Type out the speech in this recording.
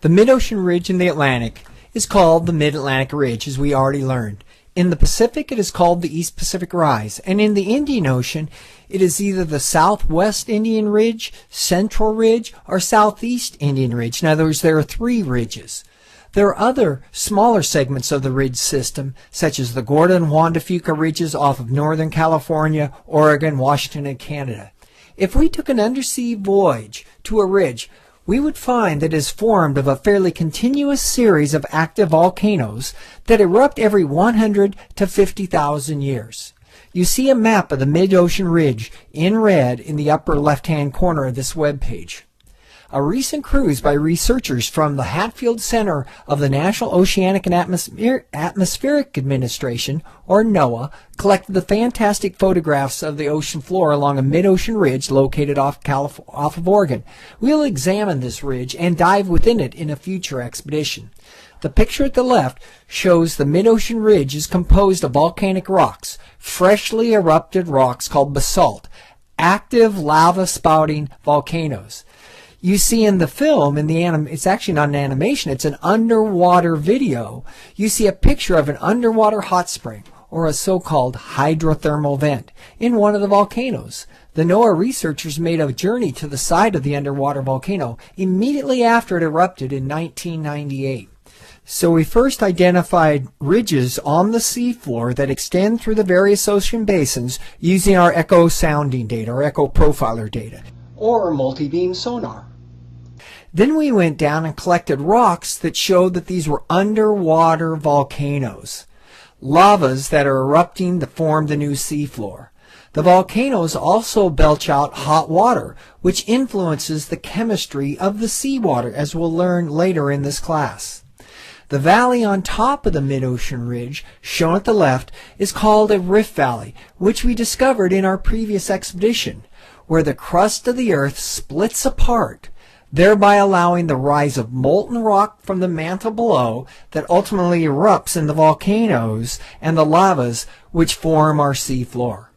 The mid-ocean ridge in the Atlantic is called the Mid-Atlantic Ridge, as we already learned. In the Pacific, it is called the East Pacific Rise, and in the Indian Ocean, it is either the Southwest Indian Ridge, Central Ridge, or Southeast Indian Ridge. In other words, there are three ridges. There are other smaller segments of the ridge system, such as the Gordon and Juan de Fuca ridges off of Northern California, Oregon, Washington, and Canada. If we took an undersea voyage to a ridge, we would find that it is formed of a fairly continuous series of active volcanoes that erupt every 100 to 50,000 years. You see a map of the mid-ocean ridge in red in the upper left-hand corner of this web page. A recent cruise by researchers from the Hatfield Center of the National Oceanic and Atmospheric Administration, or NOAA, collected the fantastic photographs of the ocean floor along a mid-ocean ridge located off of Oregon. We'll examine this ridge and dive within it in a future expedition. The picture at the left shows the mid-ocean ridge is composed of volcanic rocks, freshly erupted rocks called basalt, active lava-spouting volcanoes. You see in the film, it's actually not an animation, it's an underwater video. You see a picture of an underwater hot spring, or a so-called hydrothermal vent, in one of the volcanoes. The NOAA researchers made a journey to the side of the underwater volcano immediately after it erupted in 1998. So we first identified ridges on the seafloor that extend through the various ocean basins using our echo sounding data, or echo profiler data, or multi-beam sonar. Then we went down and collected rocks that showed that these were underwater volcanoes, lavas that are erupting to form the new seafloor. The volcanoes also belch out hot water, which influences the chemistry of the seawater, as we'll learn later in this class. The valley on top of the mid-ocean ridge, shown at the left, is called a rift valley, which we discovered in our previous expedition, where the crust of the earth splits apart, thereby allowing the rise of molten rock from the mantle below that ultimately erupts in the volcanoes and the lavas which form our seafloor.